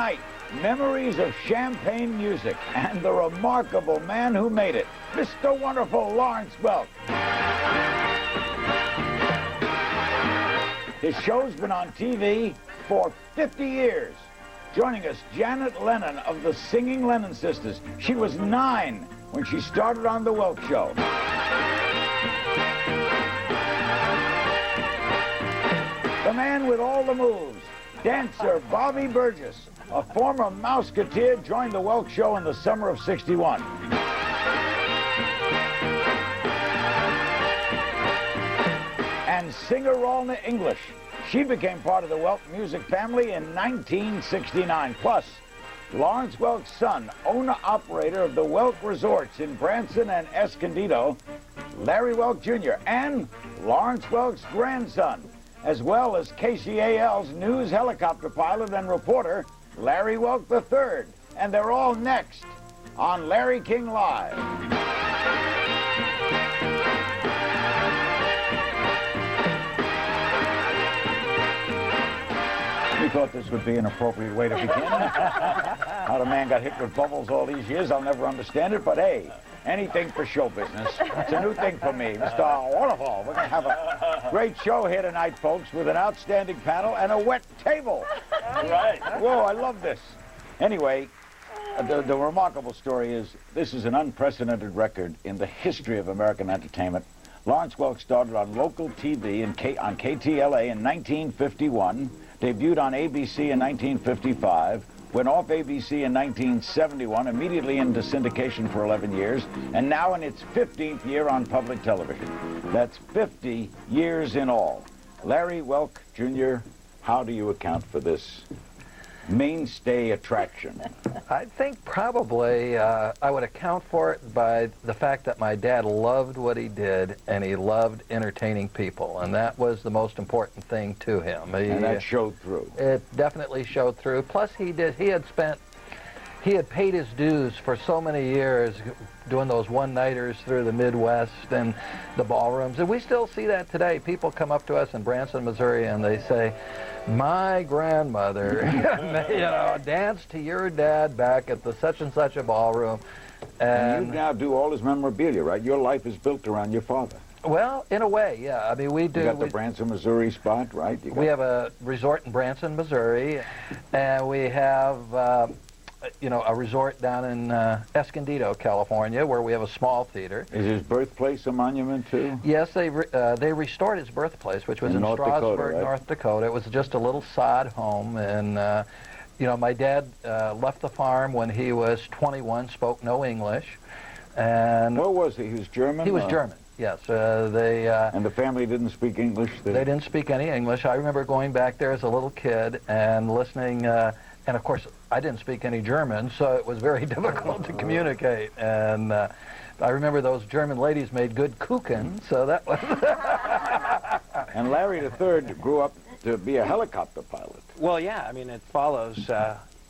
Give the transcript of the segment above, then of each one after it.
Tonight, memories of champagne music and the remarkable man who made it, Mr. Wonderful Lawrence Welk. His show's been on TV for 50 years. Joining us, Janet Lennon of the Singing Lennon Sisters. She was 9 when she started on The Welk Show. The man with all the moves, dancer Bobby Burgess, a former Mouseketeer, joined The Welk Show in the summer of '61. And singer Ralna English. She became part of the Welk music family in 1969. Plus, Lawrence Welk's son, owner-operator of the Welk Resorts in Branson and Escondido, Larry Welk Jr., and Lawrence Welk's grandson, as well as KCAL's news helicopter pilot and reporter, Larry Welk III. And they're all next on Larry King Live. We thought this would be an appropriate way to begin. How the man got hit with bubbles all these years, I'll never understand it, but hey, anything for show business. It's a new thing for me, Mr. Wonderful. We're going to have a great show here tonight, folks, with an outstanding panel and a wet table. Right. Whoa, I love this. Anyway, the remarkable story is this is an unprecedented record in the history of American entertainment. Lawrence Welk started on local TV on KTLA in 1951, debuted on ABC in 1955, went off ABC in 1971, immediately into syndication for 11 years, and now in its 15th year on public television. That's 50 years in all. Larry Welk Jr., how do you account for this mainstay attraction? I think probably I would account for it by the fact that my dad loved what he did, and he loved entertaining people, and that was the most important thing to him. And that showed through. It definitely showed through. Plus, he had paid his dues for so many years doing those one-nighters through the Midwest and the ballrooms, and we still see that today. People come up to us in Branson, Missouri, and they say, my grandmother, danced to your dad back at the such and such a ballroom. And you now do all his memorabilia, right? Your life is built around your father. Well, in a way, yeah. I mean, we do. You got the Branson, Missouri spot, right? We have a resort in Branson, Missouri, and we have a resort down in Escondido, California, where we have a small theater. Is his birthplace a monument too? Yes, they restored his birthplace, which was in Strasburg, Dakota, right? North Dakota. It was just a little sod home, and my dad left the farm when he was 21, spoke no English, and what was he? He was German. He was German. Yes, and the family didn't speak English. They didn't speak any English. I remember going back there as a little kid and listening. And of course, I didn't speak any German, so it was very difficult to communicate. And I remember those German ladies made good kuchen, so that was... And Larry III grew up to be a helicopter pilot. Well, yeah, I mean, it follows...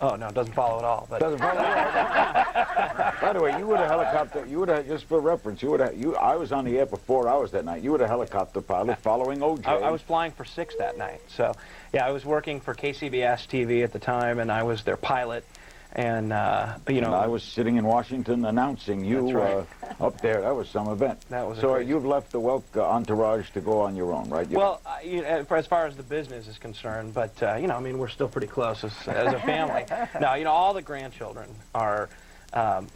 oh, no, it doesn't follow at all. But doesn't follow at all. By the way, you were a helicopter, just for reference, I was on the air for 4 hours that night. You were a helicopter pilot following O.J. I was flying for 6 that night. So, yeah, I was working for KCBS TV at the time, and I was their pilot. And, And I was sitting in Washington announcing you up there. That was some event. That was so you've left the Welk entourage to go on your own, right? Well, as far as the business is concerned, but, I mean, we're still pretty close as a family. Now, all the grandchildren are...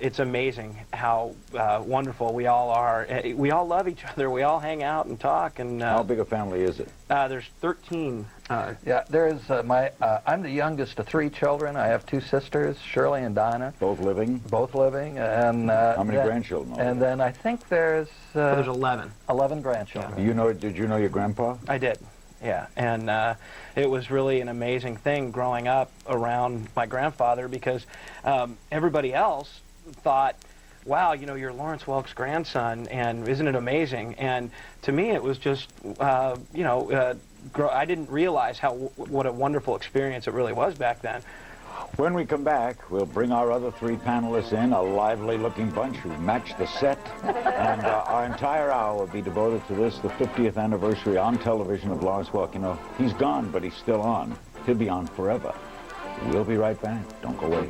it's amazing how wonderful we all are. We all love each other. We all hang out and talk. And how big a family is it? There's 13. Yeah, there's I'm the youngest of 3 children. I have 2 sisters, Shirley and Dinah. Both living? Both living. And how many grandchildren? And then I think there's... there's 11. 11 grandchildren. Yeah. Did you know your grandpa? I did. Yeah, and it was really an amazing thing growing up around my grandfather because everybody else thought, wow, you're Lawrence Welk's grandson, and isn't it amazing? And to me, it was just, I didn't realize what a wonderful experience it really was back then. When we come back, we'll bring our other 3 panelists in, a lively-looking bunch who match the set, and our entire hour will be devoted to this, the 50th anniversary on television of Lawrence Welk. He's gone, but he's still on. He'll be on forever. We'll be right back. Don't go away.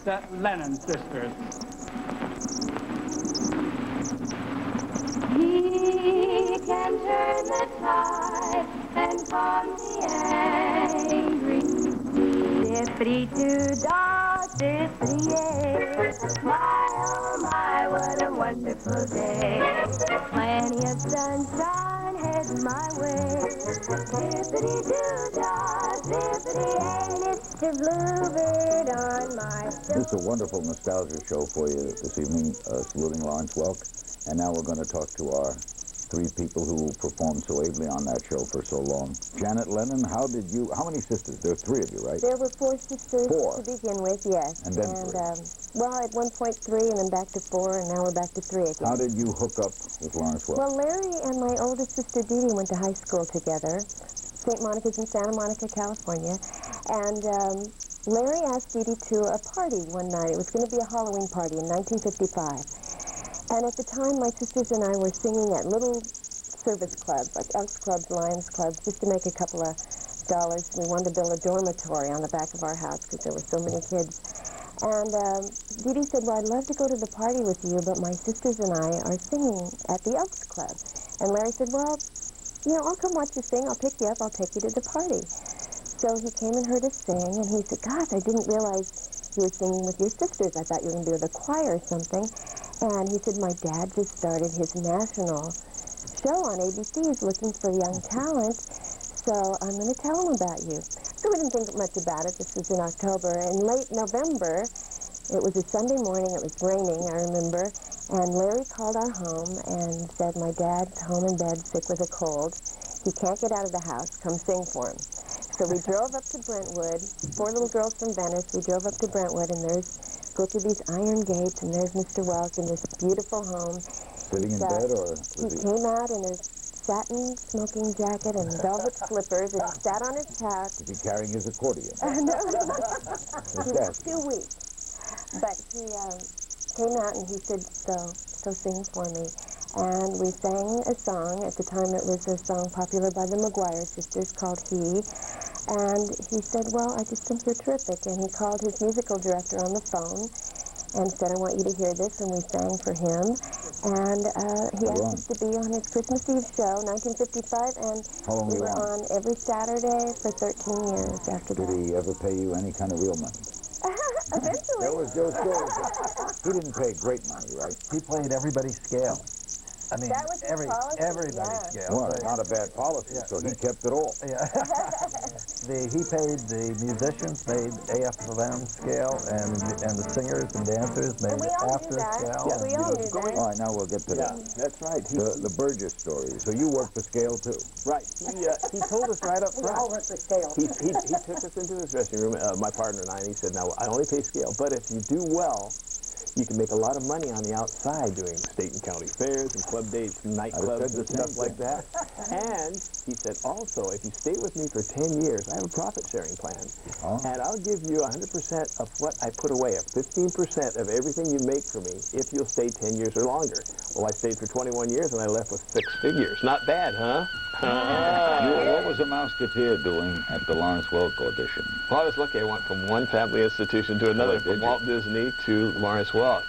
The Lennon sisters. He can turn the tide and calm the angry sea. Zippity-doo-dah, zippity-yay. My, oh my, what a wonderful day. Plenty of sunshine heading my way. Zippity-doo-dah, zippity-yay. It's the bluebird on my This is a wonderful nostalgia show for you this evening, saluting Lawrence Welk. And now we're going to talk to our three people who performed so ably on that show for so long. Janet Lennon, how many sisters? There are three of you, right? There were four sisters Four. to begin with, yes. And then three. Well, at one point three, and then back to four, and now we're back to three again. How did you hook up with Lawrence Welk? Well, Larry and my oldest sister Dee Dee went to high school together, St. Monica's in Santa Monica, California, and Larry asked Dee Dee to a party one night. It was going to be a Halloween party in 1955. And at the time, my sisters and I were singing at little service clubs, like Elks Clubs, Lions Clubs, just to make a couple of dollars. We wanted to build a dormitory on the back of our house because there were so many kids. And Dee Dee said, well, I'd love to go to the party with you, but my sisters and I are singing at the Elks Club. And Larry said, well, you know, I'll come watch you sing. I'll pick you up. I'll take you to the party. So he came and heard us sing, and he said, gosh, I didn't realize you were singing with your sisters. I thought you were going to be with a choir or something. And he said, my dad just started his national show on ABC. He's looking for young talent, so I'm going to tell him about you. So we didn't think much about it. This was in October. In late November, it was a Sunday morning. It was raining, I remember. And Larry called our home and said, my dad's home in bed, sick with a cold. He can't get out of the house. Come sing for him. So we drove up to Brentwood, four little girls from Venice. We drove up to Brentwood, and go through these iron gates, and there's Mr. Welk in this beautiful home. Sitting in bed, or he came out in his satin smoking jacket and velvet slippers, and he sat on his couch. was he carrying his accordion? No, His he was desk. too weak. But he came out and he said, so sing for me. And we sang a song. At the time, it was a song popular by the McGuire sisters called He. And he said, well, I just think you're terrific. And he called his musical director on the phone and said, I want you to hear this. And we sang for him. And he asked us to be on his Christmas Eve show, 1955. And we were on every Saturday for 13 years after that. Did he ever pay you any kind of real money? Eventually. That was Joe Story. He didn't pay great money, right? He played everybody's scale. I mean, That was his policy, everybody's yeah. scale. Well, it's not a bad policy, so he kept it all. Yeah. He paid the musicians, made AFM scale, and the singers and dancers made we all after knew that. scale. Yeah, we all knew that. All right, now we'll get to That's right. the Burgess story. So you worked the scale, too? Right. He told us right up front. all worked the scale. He took us into his dressing room, my partner and I, and he said, now, I only pay scale, but if you do well, you can make a lot of money on the outside doing state and county fairs and club dates and nightclubs and stuff like that. And he said, also, if you stay with me for 10 years, I have a profit-sharing plan. Oh. And I'll give you 100% of what I put away, 15% of everything you make for me, if you'll stay 10 years or longer. Well, I stayed for 21 years, and I left with 6 figures. Not bad, huh? What was a Mouseketeer doing at the Lawrence Welk audition? Well, I was lucky. I went from one family institution to another, from Walt Disney to Lawrence Welk.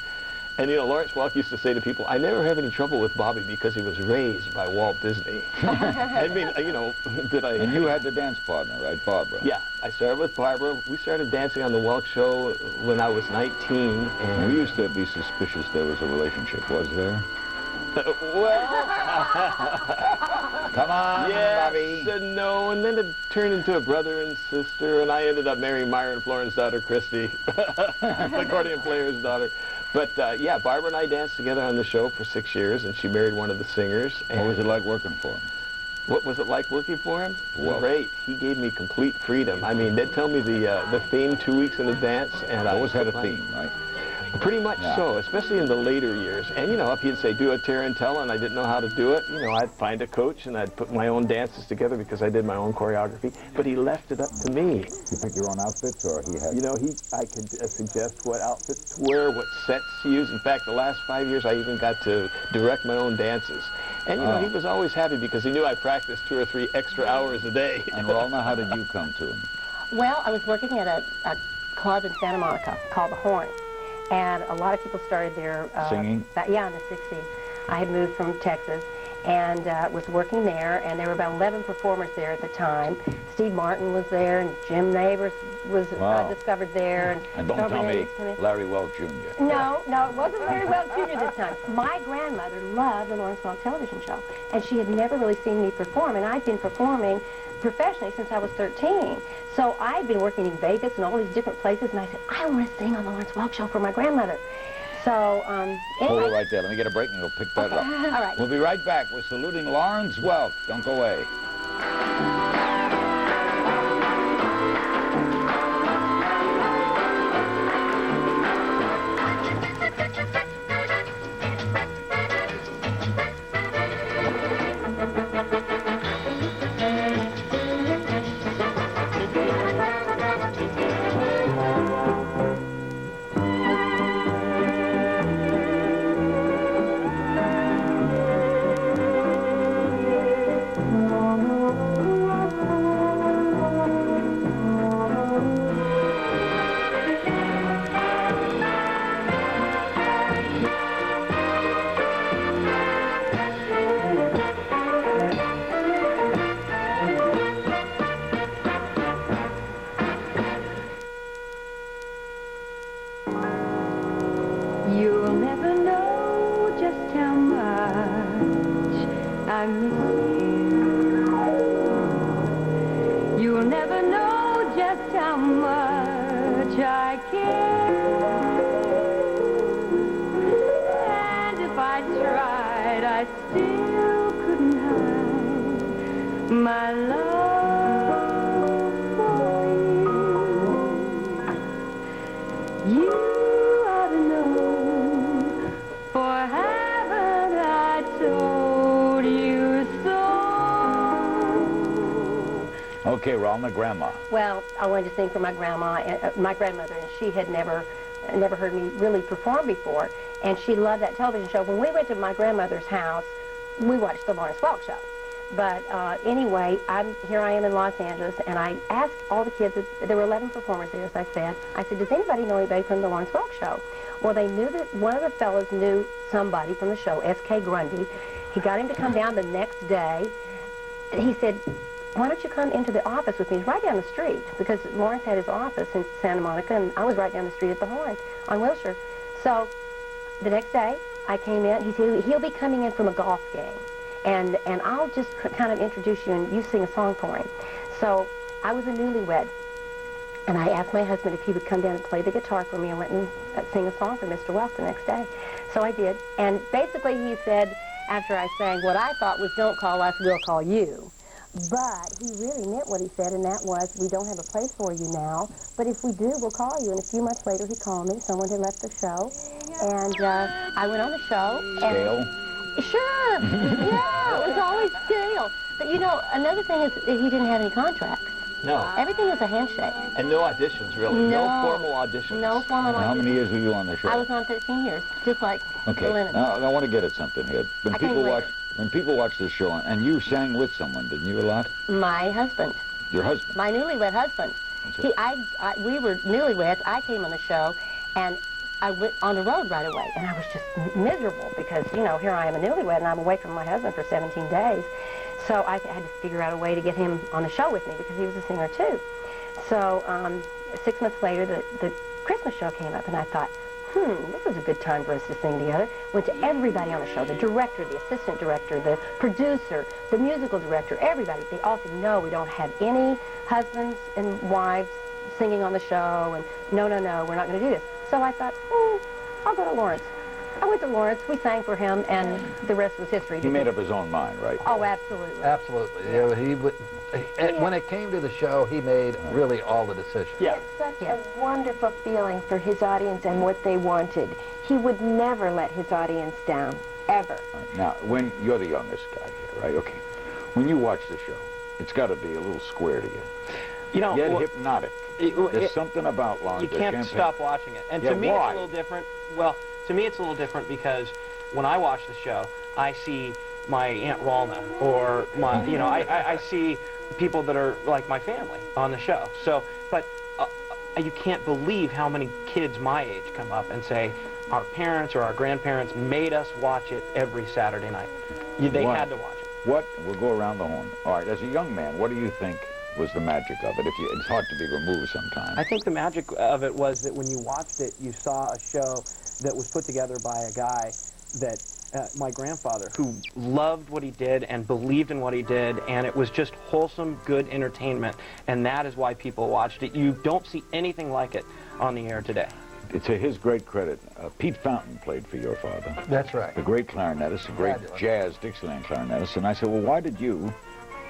And, you know, Lawrence Welk used to say to people, I never have any trouble with Bobby because he was raised by Walt Disney. I mean, you know, And you had the dance partner, right, Barbara? Yeah, I started with Barbara. We started dancing on the Welk Show when I was 19. And we used to be suspicious there was a relationship, was there? Well, Come on, Bobby. yes and no, and then it turned into a brother and sister, and I ended up marrying Myron Florin's daughter, Christy, the accordion player's daughter. But yeah, Barbara and I danced together on the show for 6 years, and she married one of the singers. And What was it like working for him? what was it like working for him? Well, Great. He gave me complete freedom. I mean, they'd tell me the theme 2 weeks in advance, and I always had a put theme, right? Pretty much Yeah. so, especially in the later years. And, you know, if he'd say, do a tear and tell, and I didn't know how to do it, you know, I'd find a coach, and I'd put my own dances together because I did my own choreography. But he left it up to me. You pick your own outfits, or he had... You know, I could suggest what outfits to wear, what sets to use. In fact, the last 5 years, I even got to direct my own dances. And, you know, he was always happy because he knew I practiced 2 or 3 extra hours a day. And Ralna, how did you come to him? Well, I was working at a club in Santa Monica called The Horn, and a lot of people started there. Singing? Yeah, in the 60s. I had moved from Texas and was working there, and there were about 11 performers there at the time. Steve Martin was there, and Jim Neighbors was discovered there. And don't tell me Larry Welk Jr. No, it wasn't Larry Welk Jr. this time. My grandmother loved the Lawrence Welk television show, and she had never really seen me perform, and I'd been performing professionally since I was 13. So I'd been working in Vegas and all these different places, and I said, I want to sing on the Lawrence Welk Show for my grandmother. So, Hold it right there. Let me get a break, and we'll pick that up. All right. We'll be right back. We're saluting Lawrence Welk. Don't go away. You'll never know just how much I miss you. You'll never know just how much I care. And if I tried, I still couldn't hide my love for you. You ought to know. For haven't I told you so? Okay, Ralna, Grandma. Well, I wanted to sing for my grandma, my grandmother, and she had never heard me really perform before, and she loved that television show. When we went to my grandmother's house, we watched the Lawrence Welk Show. But anyway, here I am in Los Angeles, and I asked all the kids, there were 11 performers there, as I said, does anybody know anybody from the Lawrence Welk Show? Well, they knew that one of the fellows knew somebody from the show, S.K. Grundy. He got him to come down the next day. He said, why don't you come into the office with me? He's right down the street, because Lawrence had his office in Santa Monica, and I was right down the street at the Horn on Wilshire. So the next day, I came in. He said, he'll be coming in from a golf game, and I'll just kind of introduce you, and you sing a song for him. So I was a newlywed, and I asked my husband if he would come down and play the guitar for me. I went and sing a song for Mr. Welk the next day. So I did. And basically he said, after I sang, what I thought was, don't call us, we'll call you. But he really meant what he said, and that was, we don't have a place for you now, but if we do, we'll call you. And a few months later, he called me. Someone had left the show, and I went on the show. Scale? Sure. Yeah, it was always scale. But, you know, another thing is that he didn't have any contracts. No. Everything was a handshake. And no auditions, really. No formal auditions. No formal auditions. How many years were you on the show? I was on 13 years, just like Okay. Lennon. Now, I want to get at something here. When people watch the show, and you sang with someone, didn't you, a lot? My husband. Your husband? My newlywed husband. We were newlyweds. I came on the show, and I went on the road right away, and I was just miserable because, you know, here I am a newlywed, and I'm away from my husband for 17 days. So I had to figure out a way to get him on the show with me because he was a singer, too. So 6 months later, the Christmas show came up, and I thought, this was a good time for us to sing together. Went to everybody on the show, the director, the assistant director, the producer, the musical director, everybody. They all said, no, we don't have any husbands and wives singing on the show, and no, we're not going to do this. So I thought, I'll go to Lawrence. I went to Lawrence, we sang for him, and the rest was history. He made up his own mind, right? Oh, absolutely. Absolutely. Yeah, he would. When it came to the show, he made really all the decisions. Yeah. It's such a wonderful feeling for his audience and what they wanted. He would never let his audience down, ever. Now, when you're the youngest guy here, right? Okay. When you watch the show, it's got to be a little square to you. You know, Yet hypnotic. There's something about Lawrence. You can't stop watching it. And to me, it's a little different. Well, to me, it's a little different because when I watch the show, I see my Aunt Walna or my, you know, I see people that are like my family on the show. So, but you can't believe how many kids my age come up and say, our parents or our grandparents made us watch it every Saturday night. They had to watch it. We'll go around the horn. All right, as a young man, what do you think was the magic of it? It's hard to be removed sometimes. I think the magic of it was that when you watched it, you saw a show that was put together by a guy that, my grandfather, who loved what he did and believed in what he did, and it was just wholesome, good entertainment, and that is why people watched it. You don't see anything like it on the air today. To his great credit, Pete Fountain played for your father. That's right. The great clarinetist, the great jazz Dixieland clarinetist. And I said, well, why did you,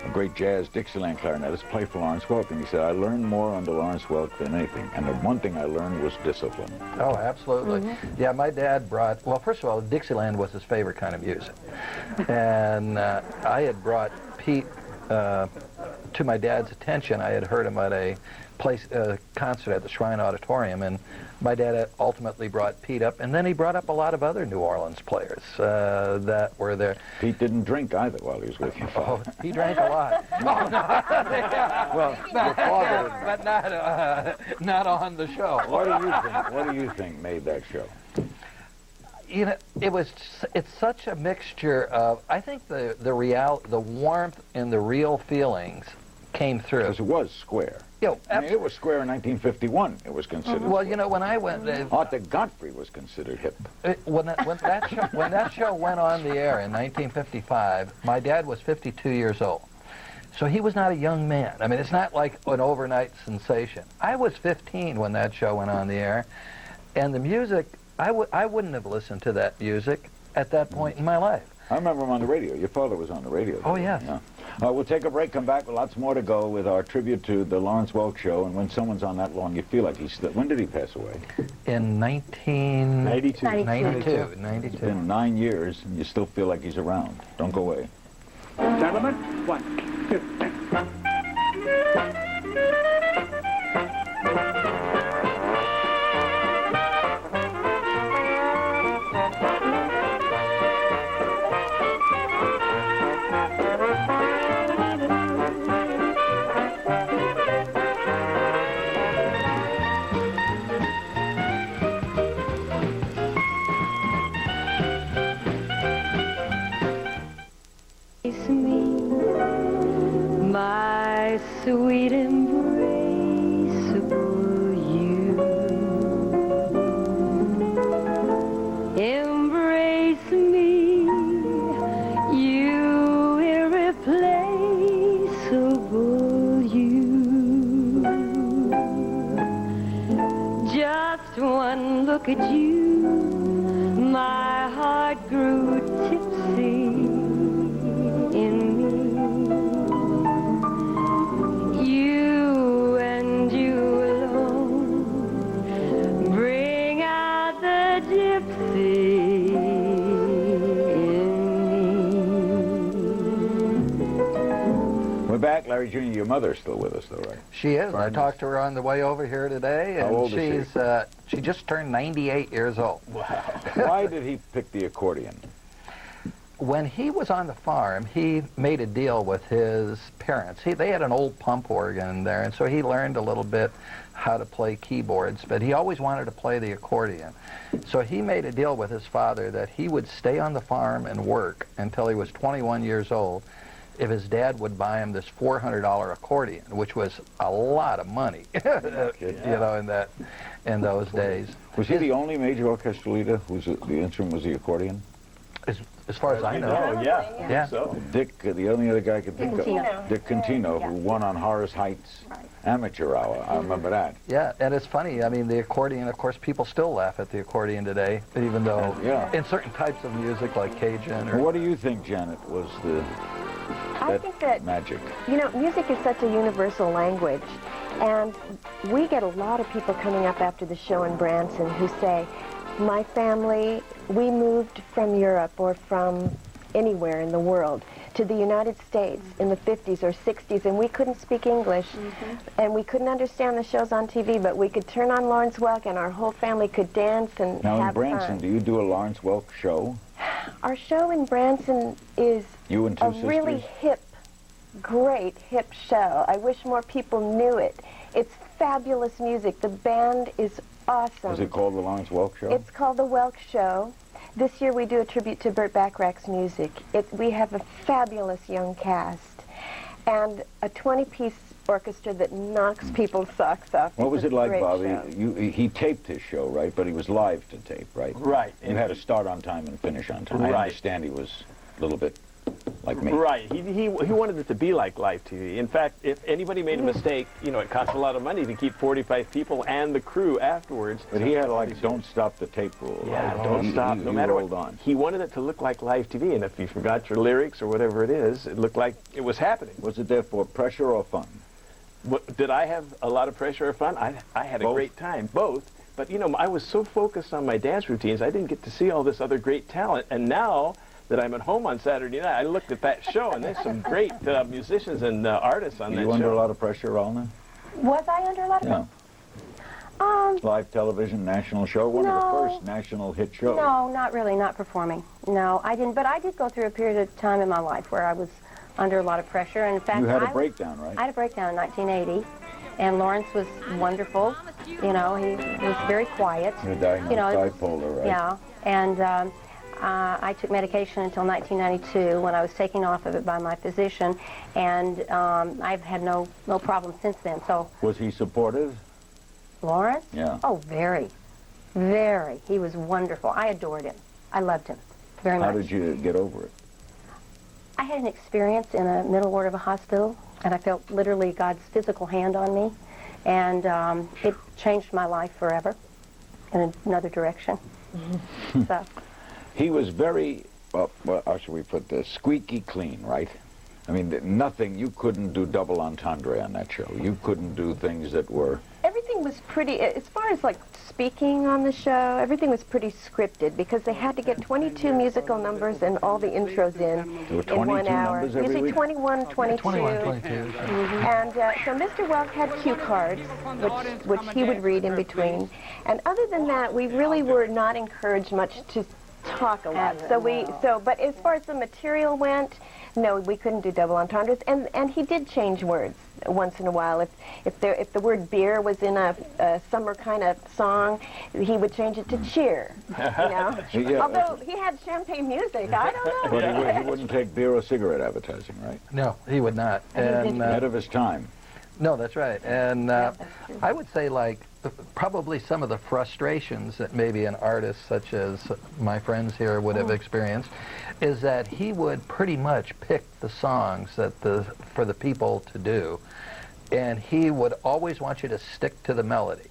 a great jazz Dixieland clarinetist, play for Lawrence Welk? And he said, I learned more under Lawrence Welk than anything. And the one thing I learned was discipline. Oh, absolutely. Yeah, my dad brought, well, first of all, Dixieland was his favorite kind of music. And I had brought Pete to my dad's attention. I had heard him at a concert at the Shrine Auditorium, and my dad ultimately brought Pete up, and then he brought up a lot of other New Orleans players that were there. Pete didn't drink either while he was with you. Oh, he drank a lot. Well, your father didn't. But not on the show. What do you think made that show? You know, it's such a mixture of, I think the warmth and the real feelings came through. Because it was square. I mean, it was square in 1951. It was considered. Well, square. you know, when I went, Arthur Godfrey was considered hip. When that show went on the air in 1955, my dad was 52 years old, so he was not a young man. I mean, it's not like an overnight sensation. I was 15 when that show went on the air, and the music, I wouldn't have listened to that music at that point in my life. I remember him on the radio. Your father was on the radio. Oh, yes. Yeah. We'll take a break, come back with lots more to go with our tribute to the Lawrence Welk Show. And when someone's on that long, you feel like he's still... When did he pass away? In 1992. 92. It's been 9 years, and you still feel like he's around. Don't go away. Gentlemen, 1, 2, and... My sweet embraceable you, embrace me, you irreplaceable you. Just one look at you, my heart grew tipsy in me. You and you alone bring out the gypsy in me. We're back. Larry Jr., your mother's still with us, though, right? She is. I talked to her on the way over here today, and How old is she? She just turned 98 years old. Wow. Why did he pick the accordion? When he was on the farm, he made a deal with his parents. They had an old pump organ there, and so he learned a little bit how to play keyboards, but he always wanted to play the accordion. So he made a deal with his father that he would stay on the farm and work until he was 21 years old, if his dad would buy him this $400 accordion, which was a lot of money, you know, in those days. Was he the only major orchestra leader whose the instrument was the accordion? As far as I know. Oh, yeah. So. Dick, the only other guy I could think of, Dick Contino, who won on Horace Heights Amateur Hour. I remember that. Yeah, and it's funny. I mean, the accordion, of course, people still laugh at the accordion today, even though in certain types of music like Cajun. Well, what do you think, Janet, was I think that magic? You know, music is such a universal language, and we get a lot of people coming up after the show in Branson who say, my family, we moved from Europe or from anywhere in the world to the United States in the 50s or 60s, and we couldn't speak English, and we couldn't understand the shows on TV, but we could turn on Lawrence Welk, and our whole family could dance and now have in Branson, fun. do you do a Lawrence Welk show? Our show in Branson is You and two a sisters? really hip, great hip show. I wish more people knew it. It's fabulous music. The band is awesome. Is it called the Lawrence Welk Show? It's called the Welk Show. This year we do a tribute to Burt Bacharach's music. We have a fabulous young cast and a 20-piece orchestra that knocks people's socks off. What was it like, great Bobby? show. He taped his show, right? But he was live to tape, right? Right. You had to start on time and finish on time. I Right. understand he was a little bit like me. Right. He wanted it to be like live TV. In fact, if anybody made a mistake, you know, it cost a lot of money to keep 45 people and the crew afterwards. But he had like don't stop the tape rule. Yeah, right? don't stop, no matter rolled what. on. He wanted it to look like live TV, and if you forgot your lyrics or whatever it is, it looked like it was happening. Was it there for pressure or fun? Did I have a lot of pressure or fun? I had a great time, both. But, you know, I was so focused on my dance routines, I didn't get to see all this other great talent. And now that I'm at home on Saturday night, I looked at that show, and there's some great musicians and artists on Were that you show. under a lot of pressure, Alna? Was I under a lot of Yeah. Live television, national show, one of the first national hit shows. No, not really, not performing. No, I didn't. But I did go through a period of time in my life where I was under a lot of pressure. And in fact, You had a breakdown, right? I had a breakdown in 1980, and Lawrence was wonderful. You know, he was very quiet. You're diagnosed bipolar, right? Yeah, and I took medication until 1992 when I was taken off of it by my physician, and I've had no problem since then. So Was he supportive? Lawrence? Yeah. Oh, very, very. He was wonderful. I adored him. I loved him very much. How did you get over it? I had an experience in a middle ward of a hospital, and I felt literally God's physical hand on me, and it changed my life forever in another direction. So. He was very, well, how should we put this, squeaky clean, right? I mean, nothing, you couldn't do double entendre on that show. You couldn't do things that were... Everything was pretty, as far as like speaking on the show, everything was pretty scripted because they had to get 22 musical numbers and all the intros There were 22 in 1 hour. numbers every Usually week? 21, 22. 21, 22. And so Mr. Welk had cue cards, which he would read in between. And other than that, we really were not encouraged much to talk a lot. But as far as the material went, no, we couldn't do double entendres. And he did change words once in a while. If the word beer was in a summer kind of song, he would change it to cheer. You know, Yeah. although he had champagne music, I don't know. But he wouldn't take beer or cigarette advertising, right? No, he would not. And Ahead of his time. no, that's right. And I would say, like, probably some of the frustrations that maybe an artist such as my friends here would have experienced is that he would pretty much pick the songs that for the people to do, and he would always want you to stick to the melody.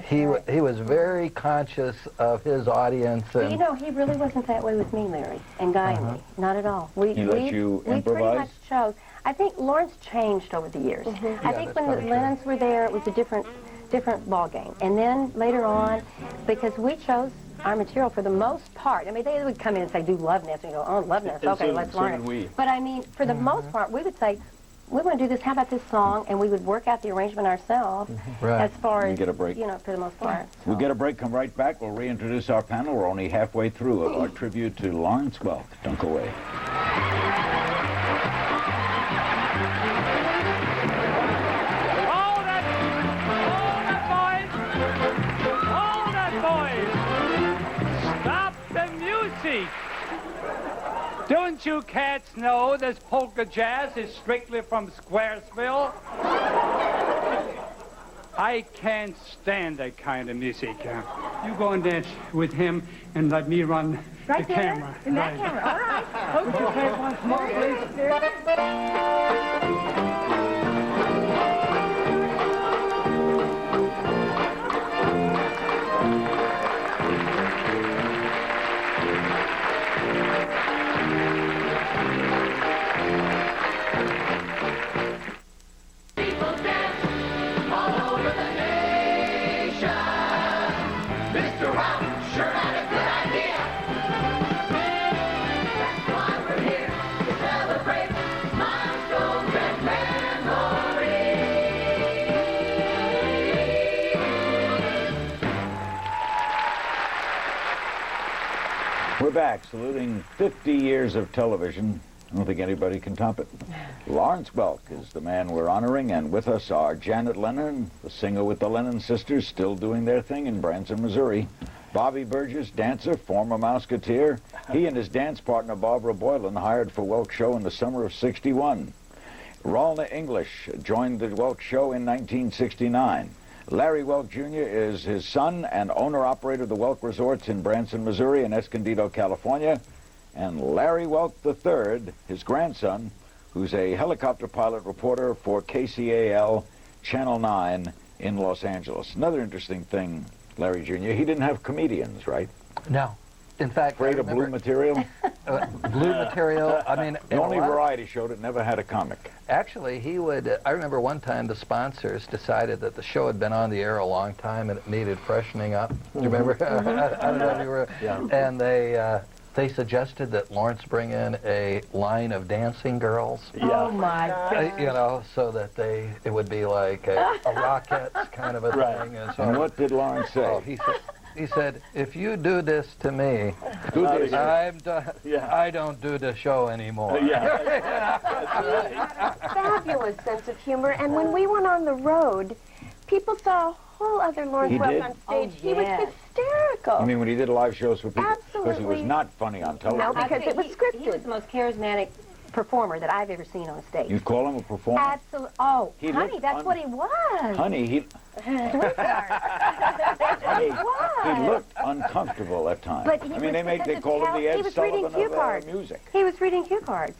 He was very conscious of his audience. But you know, he really wasn't that way with me, Larry, and guiding me. Not at all. He let you we pretty improvise? much chose. I think Lawrence changed over the years. I think when the Lennons were there, it was a different ball game. And then later on, because we chose our material for the most part. I mean, they would come in and say, do Love Nest, and you go, oh, Love Nest, okay, let's learn it. But I mean, for the most part, we would say, we want to do this, how about this song? And we would work out the arrangement ourselves as far as, get a break. you know, for the most part. We'll get a break, come right back. We'll reintroduce our panel. We're only halfway through our tribute to Lawrence Welk. Don't go away. Hold it, boys! Stop the music! Don't you cats know this polka jazz is strictly from Squaresville? I can't stand that kind of music. You go and dance with him and let me run the camera. In that camera, all right. Would you take once more, We're back, saluting 50 years of television. I don't think anybody can top it. Lawrence Welk is the man we're honoring, and with us are Janet Lennon, the singer with the Lennon sisters, still doing their thing in Branson, Missouri. Bobby Burgess, dancer, former Mouseketeer. He and his dance partner, Barbara Boylan, hired for Welk Show in the summer of '61. Ralna English joined the Welk Show in 1969. Larry Welk Jr. is his son and owner-operator of the Welk Resorts in Branson, Missouri and Escondido, California. And Larry Welk III, his grandson, who's a helicopter pilot reporter for KCAL Channel 9 in Los Angeles. Another interesting thing, Larry Jr., he didn't have comedians, right? No. In fact, Afraid of blue material? Blue material, I mean... The only variety show that never had a comic. Actually, he would... I remember one time the sponsors decided that the show had been on the air a long time and it needed freshening up. Do you remember? I don't know if you were... Yeah. And they suggested that Lawrence bring in a line of dancing girls. Yeah. Oh, my God. You know, so that it would be like a Rockettes kind of a thing. And what did Lawrence say? Oh, he said, if you do this to me, I'm done. Yeah. I don't do the show anymore. Yeah. He had a fabulous sense of humor, and when we went on the road, people saw a whole other Lawrence Welk on stage. Oh, he was hysterical. I mean, when he did live shows for people? Absolutely. Because he was not funny on television. No, because it was scripted. He was the most charismatic performer that I've ever seen on stage. You'd call him a performer? Absolutely. Oh, honey, that's what he was. Honey, he looked uncomfortable at times. But I mean, they called him the Ed Sullivan of music. He was reading cue cards.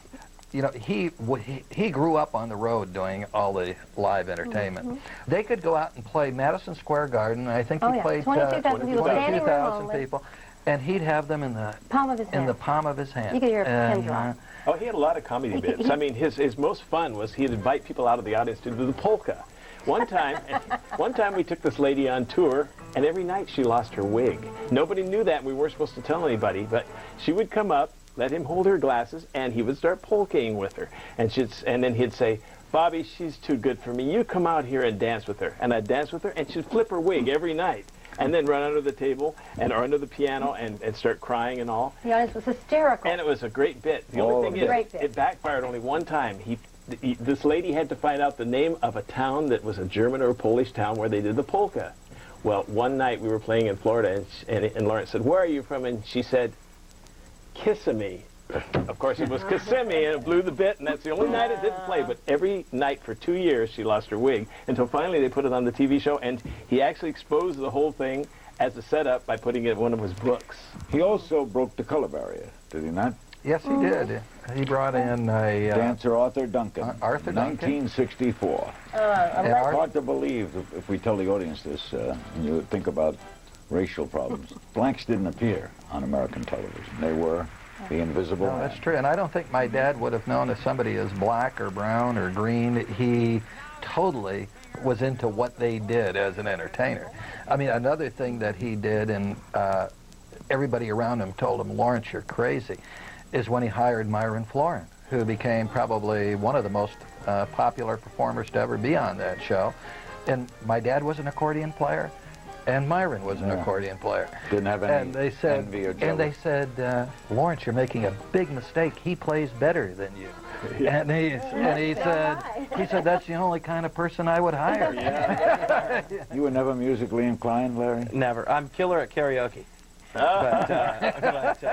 You know, he grew up on the road doing all the live entertainment. Mm-hmm. They could go out and play Madison Square Garden. I think he played 22,000 people. And he'd have them in the palm of his hand. In the palm of his hand. You could hear a pin drop. Oh, he had a lot of comedy bits. I mean, his most fun was he'd invite people out of the audience to do the polka. One time we took this lady on tour, and every night she lost her wig. Nobody knew that. We weren't supposed to tell anybody, but she would come up, let him hold her glasses, and he would start polkaing with her. And then he'd say, Bobby, she's too good for me. You come out here and dance with her. And I'd dance with her, and she'd flip her wig every night. And then run under the table or under the piano and start crying and all. The audience was hysterical. And it was a great bit. The only thing is, it backfired only one time. This lady had to find out the name of a town that was a German or a Polish town where they did the polka. Well, one night we were playing in Florida, and Lawrence said, where are you from? And she said, Kissimmee. Of course, it was Kissimmee, and it blew the bit, and that's the only night it didn't play. But every night for 2 years, she lost her wig, until finally they put it on the TV show, and he actually exposed the whole thing as a setup by putting it in one of his books. He also broke the color barrier, did he not? Yes, he did. He brought in a... dancer Arthur Duncan. Arthur Duncan? 1964. It's hard to believe, if we tell the audience this, and you think about racial problems. Blacks didn't appear on American television. They were the invisible man. That's true, and I don't think my dad would have known if somebody is black or brown or green. He totally was into what they did as an entertainer. I mean, another thing that he did, and everybody around him told him, Lawrence, you're crazy, is when he hired Myron Florin, who became probably one of the most popular performers to ever be on that show. And my dad was an accordion player, and Myron was an accordion player. Didn't have any envy or jealousy. And they said, Lawrence, you're making a big mistake. He plays better than you. Yeah. And he said, that's the only kind of person I would hire. You were never musically inclined, Larry? Never. I'm killer at karaoke. But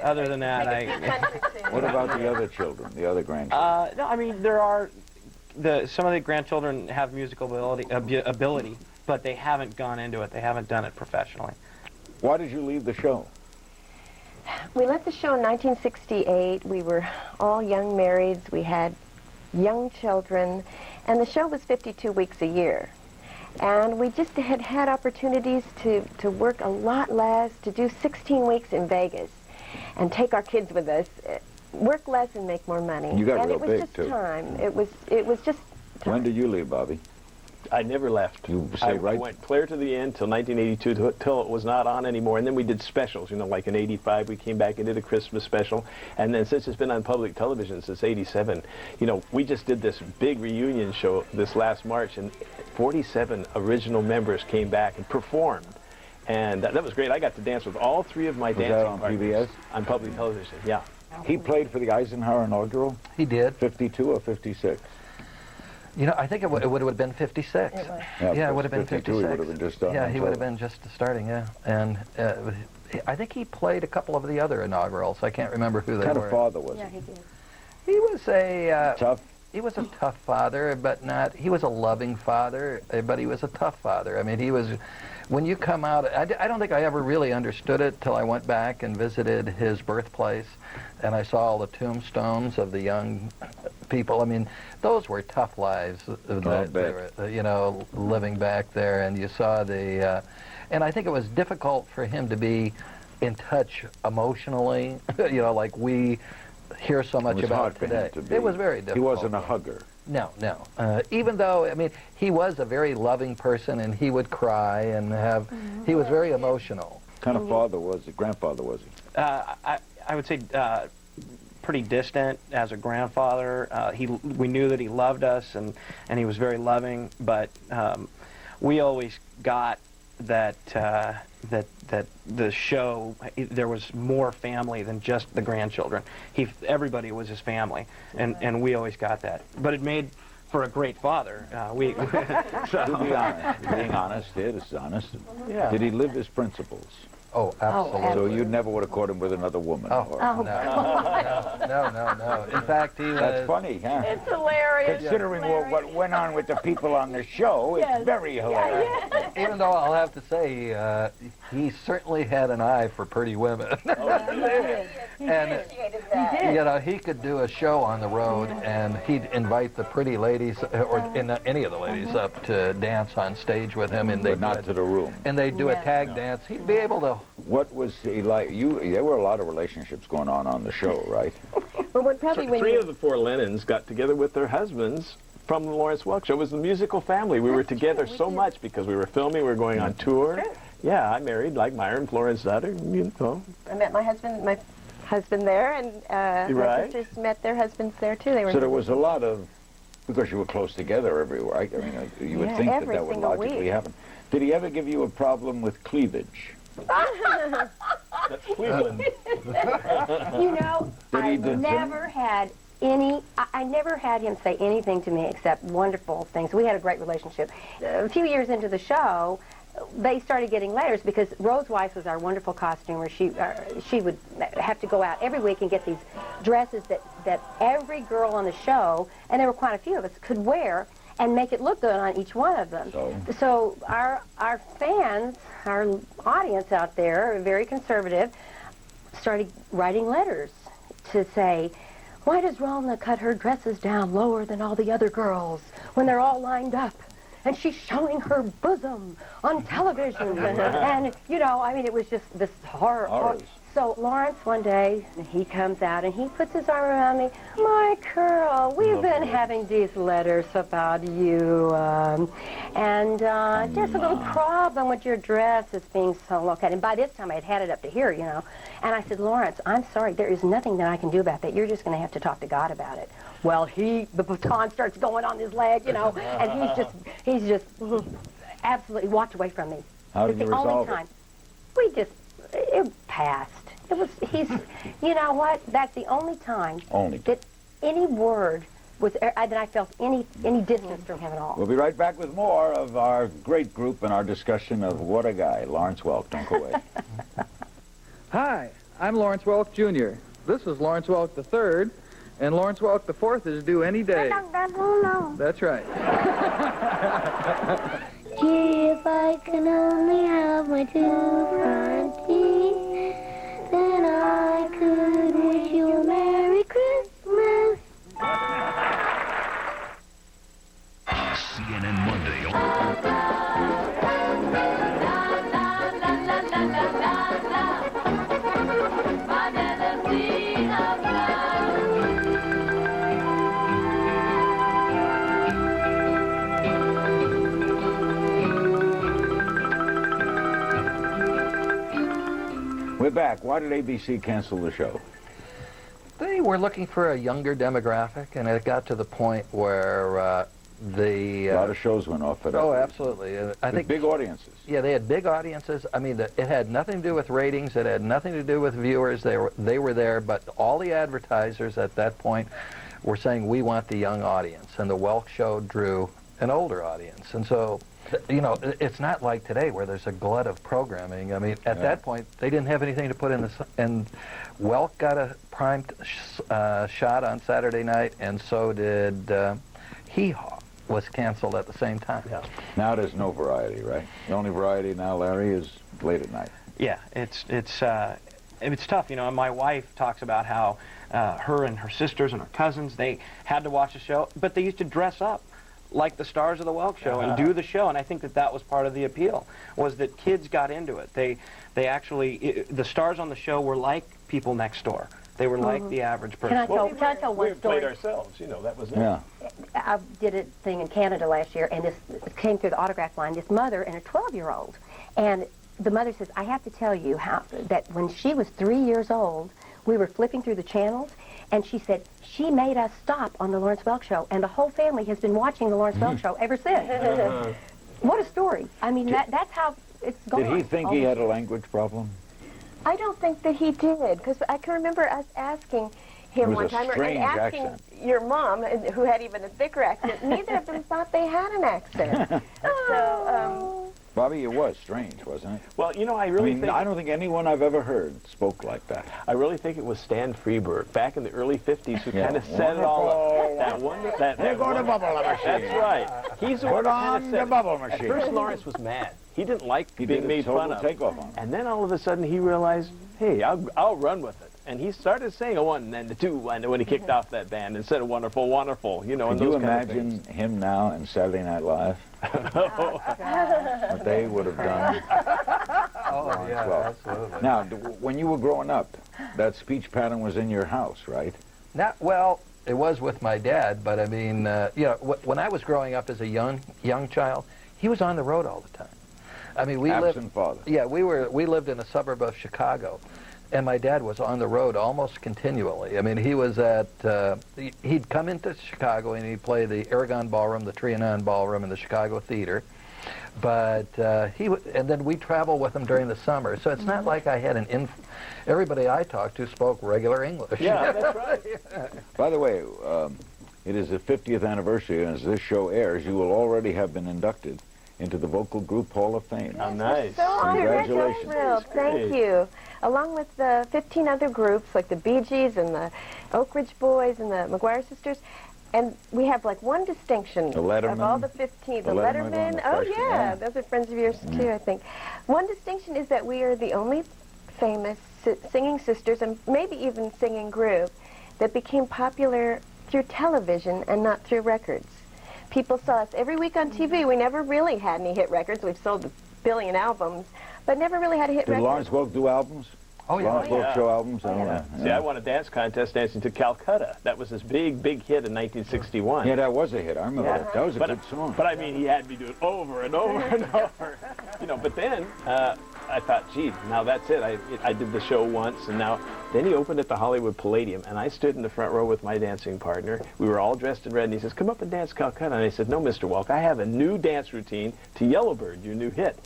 other than that, What about the other children, the other grandchildren? no, I mean, some of the grandchildren have musical ability, but they haven't gone into it. They haven't done it professionally. Why did you leave the show? We left the show in 1968. We were all young marrieds. We had young children, and the show was 52 weeks a year. And we just had opportunities to work a lot less, to do 16 weeks in Vegas, and take our kids with us, work less and make more money. You got and real it was big, just too. time. It was just time. When did you leave, Bobby? I never left. You say I right? went clear to the end till 1982, till it was not on anymore. And then we did specials, you know, like in 85, we came back and did a Christmas special. And then since it's been on public television since 87, you know, we just did this big reunion show this last March, and 47 original members came back and performed. And that was great. I got to dance with all three of my dancing that on partners. PBS? On public television, yeah. He played for the Eisenhower inaugural? He did. 52 or 56? You know, I think it would have been 56. Yeah, it would have been 56. He would have been just starting. Yeah, he would have been just starting, yeah. And I think he played a couple of the other inaugurals. I can't remember who they were. What kind of father was Yeah, he? he did. He was a... Tough? He was a tough father, but not... He was a loving father, but he was a tough father. I mean, he was... When you come out... I don't think I ever really understood it till I went back and visited his birthplace, and I saw all the tombstones of the young people. I mean, those were tough lives that they were, you know, living back there, and you saw the... and I think it was difficult for him to be in touch emotionally, you know, like we hear so much about today. It was very difficult. He wasn't a hugger. No, no. Even though, I mean, he was a very loving person, and he would cry and have... He was very emotional. What kind of father was he? Grandfather was he? I would say pretty distant as a grandfather. We knew that he loved us, and he was very loving, but we always got that that the show, there was more family than just the grandchildren. Everybody was his family, and we always got that. But it made for a great father. To be honest, being honest, this is honest. Yeah. Did he live his principles? Oh, absolutely. So you never would have caught him with another woman? Oh, or, no. In fact, he was... That's funny, huh? It's hilarious. Considering what went on with the people on the show, it's very hilarious. Even though I'll have to say, he certainly had an eye for pretty women. And, you know, he could do a show on the road, and he'd invite the pretty ladies, or any of the ladies, up to dance on stage with him. But not to the room. And they'd do a tag dance. He'd be able to... What was he like? There were a lot of relationships going on the show, right? Well, probably when Three of the four Lennons got together with their husbands from the Lawrence Welk Show. It was the musical family. We were together so much because we were filming, we were going on tour. Yeah, I married like Myron Florence's daughter, you know. I met my husband there, and my sisters met their husbands there too. They were. So there was a lot of, because you were close together everywhere. I mean, you would think that would logically happen. Did he ever give you a problem with cleavage? That's Cleveland. You know, I never had him say anything to me except wonderful things. We had a great relationship. A few years into the show, they started getting letters because Rose Weiss was our wonderful costumer. She would have to go out every week and get these dresses that every girl on the show, and there were quite a few of us, could wear and make it look good on each one of them. So our fans, our audience out there, very conservative, started writing letters to say, why does Ralna cut her dresses down lower than all the other girls when they're all lined up? And she's showing her bosom on television. And, you know, I mean, it was just this horror. So Lawrence, one day, he comes out and he puts his arm around me. My girl, we've been having these letters about you. And there's a little problem with your dress as being so low cut. And by this time, I had it up to here, you know. And I said, Lawrence, I'm sorry. There is nothing that I can do about that. You're just going to have to talk to God about it. Well, the baton starts going on his leg, you know, and he's just absolutely walked away from me. How did you resolve it? It passed. You know what? That's the only time that any word was, that I felt any distance from him at all. We'll be right back with more of our great group and our discussion of what a guy, Lawrence Welk. Don't go away. Hi, I'm Lawrence Welk Jr. This is Lawrence Welk III, and Lawrence Welk IV is due any day. That's right. Gee, if I can only have my 2 front teeth, then I could wish you a Merry Christmas. CNN Monday. We're back. Why did ABC cancel the show? They were looking for a younger demographic, and it got to the point where A lot of shows went off for that. Oh, absolutely. I think big audiences. Yeah, they had big audiences. I mean, it had nothing to do with ratings. It had nothing to do with viewers. They were there, but all the advertisers at that point were saying, we want the young audience, and the Welk Show drew an older audience. And so, you know, it's not like today where there's a glut of programming. I mean, at that point, they didn't have anything to put in and Welk got a primed shot on Saturday night, and so did Hee Haw was canceled at the same time. Yeah. Now there's no variety, right? The only variety now, Larry, is late at night. Yeah, it's tough. You know, my wife talks about how her and her sisters and her cousins, they had to watch the show, but they used to dress up like the stars of the Welk Show and do the show, and I think that was part of the appeal, was that kids got into it. They actually, the stars on the show were like people next door. They were like the average person. Can I tell one story? We played ourselves, you know, that was it. Yeah. I did a thing in Canada last year, and this came through the autograph line, this mother and a 12-year-old. And the mother says, I have to tell you that when she was 3 years old, we were flipping through the channels, and she said, she made us stop on the Lawrence Welk Show, and the whole family has been watching the Lawrence Welk Show ever since. What a story. I mean, that's how it's going. Did he think he had a language problem? I don't think that he did, because I can remember us asking him one time, and asking your mom, who had even a thicker accent. Neither of them thought they had an accent. So, Bobby, it was strange, wasn't it? Well, you know, I think... I don't think anyone I've ever heard spoke like that. I really think it was Stan Freberg back in the early 50s who kind of set it all up. They're going to bubble machine. That's right. He's the one Put on the bubble machine. At first, Lawrence was mad. He didn't like being made fun of. Takeoff on him. And then all of a sudden he realized, hey, I'll run with it. And he started saying a 1 and a 2 when he kicked off that band and said a wonderful, wonderful, you know. Could you imagine him now in Saturday Night Live? What they would have done. Oh, yeah, absolutely. Now, when you were growing up, that speech pattern was in your house, right? Well, it was with my dad, but I mean, you know, when I was growing up as a young child, he was on the road all the time. I mean, Absent father. Yeah, we lived in a suburb of Chicago, and my dad was on the road almost continually. I mean, he was he'd come into Chicago and he'd play the Aragon Ballroom, the Trianon Ballroom, and the Chicago Theater. But and then we travel with him during the summer. So it's not like I had everybody I talked to spoke regular English. Yeah, that's right. By the way, it is the 50th anniversary, and as this show airs, you will already have been inducted into the Vocal Group Hall of Fame. How nice. So honored. Congratulations. Thank you. Along with the 15 other groups, like the Bee Gees and the Oak Ridge Boys and the McGuire Sisters. And we have like one distinction The Letterman, of all the 15. The Letterman, Letterman. Oh, yeah. yeah. Those are friends of yours, too, I think. One distinction is that we are the only famous singing sisters, and maybe even singing group, that became popular through television and not through records. People saw us every week on TV. We never really had any hit records. We've sold a billion albums, but never really had a hit record. Did Lawrence Welk do albums? Oh, yeah. Lawrence Welk Show albums? See, I won a dance contest dancing to Calcutta. That was his big hit in 1961. Yeah, that was a hit. I remember that. That was a good song. But I mean, he had me do it over and over and over. You know, but then I thought, gee, now that's it. I did the show once, and then he opened at the Hollywood Palladium, and I stood in the front row with my dancing partner. We were all dressed in red, and he says, come up and dance Calcutta. And I said, no, Mr. Welk, I have a new dance routine to Yellowbird, your new hit.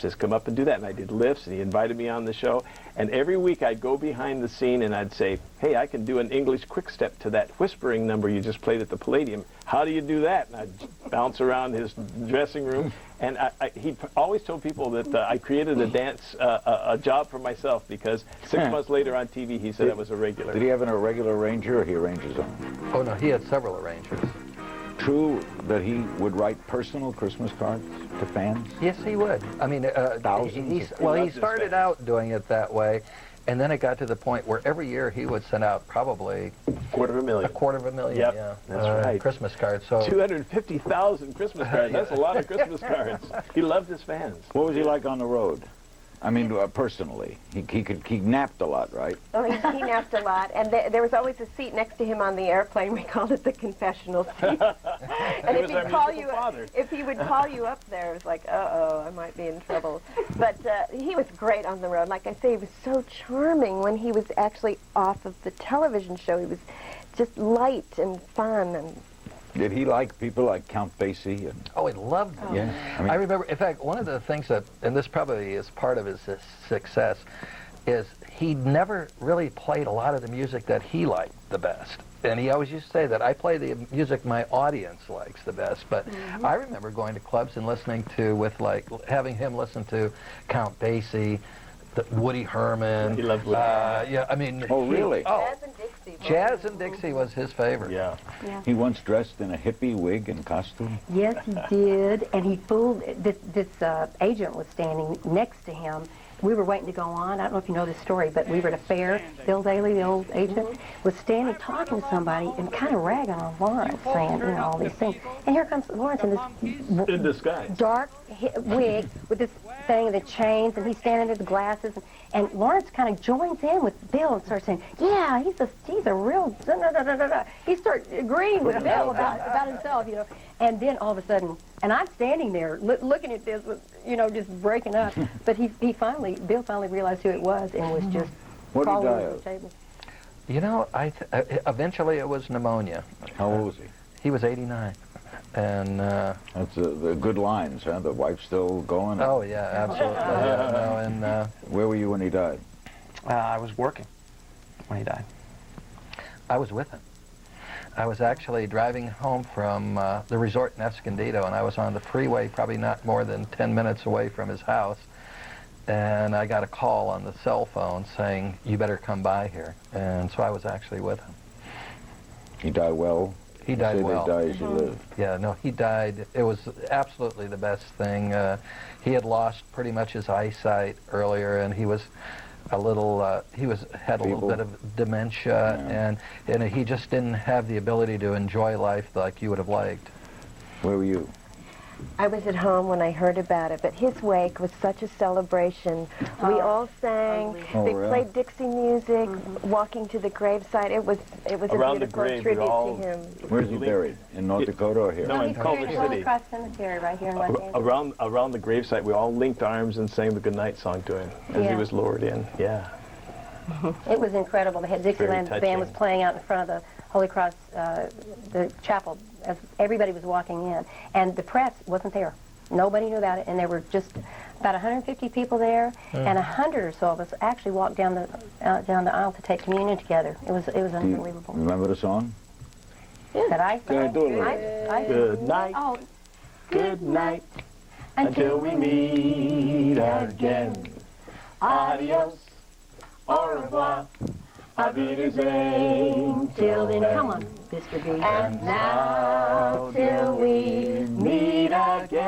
just come up and do that. And I did lifts, and he invited me on the show. And every week I'd go behind the scene and I'd say, hey, I can do an English quick step to that whispering number you just played at the Palladium. How do you do that? And I'd bounce around his dressing room. And he always told people that I created a dance, a job for myself, because 6 months later on TV, he said I was a regular. Did he have a regular arranger, or he arranged his own? Oh, no, he had several arrangers. True that he would write personal Christmas cards to fans? Yes, he would. I mean, Thousands? he started out doing it that way, and then it got to the point where every year he would send out probably $250,000. a quarter of a million. Yep, Yeah, that's right. Christmas cards. So 250,000 Christmas cards. That's a lot of Christmas cards. He loved his fans. What was he like on the road? I mean, personally, he napped a lot, right? Oh, he napped a lot, and there was always a seat next to him on the airplane. We called it the confessional seat. And if he would call you up there, it was like, uh-oh, I might be in trouble. But he was great on the road. Like I say, he was so charming when he was actually off of the television show. He was just light and fun. And Did he like people like Count Basie? oh, he loved them. Yeah. I remember, in fact, one of the things that, and this probably is part of his success, is he never really played a lot of the music that he liked the best. And he always used to say that I play the music my audience likes the best. But I remember going to clubs and listening to, having him listen to Count Basie, Woody Herman. He loved Woody. Yeah, I mean. Oh, really? Jazz and Dixie. Jazz and Dixie was his favorite. Yeah. He once dressed in a hippie wig and costume? Yes, he did, and he fooled, this agent was standing next to him. We were waiting to go on. I don't know if you know this story, but we were at a fair. Bill Daly, the old agent, was standing talking to somebody and kind of ragging on Lawrence, saying, all these things. And here comes Lawrence in this In disguise. dark wig with this thing and the chains, and he's standing there with the glasses. And Lawrence kind of joins in with Bill and starts saying, yeah, he's a real, da-da-da-da-da. He starts agreeing with Bill about himself, And then all of a sudden, and I'm standing there looking at this with, just breaking up. But Bill finally realized who it was and was just falling over the table. Eventually it was pneumonia. How old was he? He was 89. And that's the good lines, huh? The wife's still going? Oh, yeah, absolutely. Where were you when he died? I was working when he died. I was with him. I was actually driving home from the resort in Escondido, and I was on the freeway probably not more than 10 minutes away from his house, and I got a call on the cell phone saying, you better come by here. And so I was actually with him. He died well? He died well. They die as you live. Yeah, no, he died. It was absolutely the best thing. He had lost pretty much his eyesight earlier, and he was had a little bit of dementia, and he just didn't have the ability to enjoy life like you would have liked. Where were you? I was at home when I heard about it, but his wake was such a celebration. We all sang. They played Dixie music, walking to the gravesite. It was a beautiful tribute to him. Where's he buried? In North Dakota or here? No, in Culver City. Holy Cross Cemetery right here in Los Angeles. Around the gravesite, we all linked arms and sang the goodnight song to him as he was lowered in. Yeah. It was incredible. They had Dixieland band was playing out in front of the Holy Cross, the chapel, as everybody was walking in. And the press wasn't there. Nobody knew about it. And there were just about 150 people there, and 100 or so of us actually walked down the aisle to take communion together. It was unbelievable. Remember the song? That I sang? Good night. Oh. Good night. Until we meet again. Adios. Au revoir. Auf Wiedersehen. Till then, come on, Mr. B. And now till we meet again.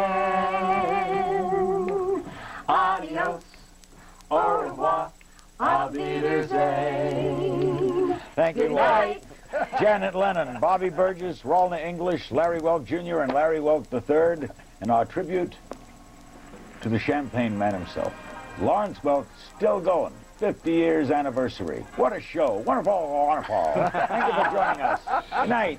Adios. Au revoir. Auf Wiedersehen. Thank you, Larry. Janet Lennon, Bobby Burgess, Rolna English, Larry Welk Jr., and Larry Welk III, and our tribute to the Champagne Man himself. Lawrence Welk, still going. 50 years anniversary. What a show. Wonderful, wonderful. Thank you for joining us. Good night.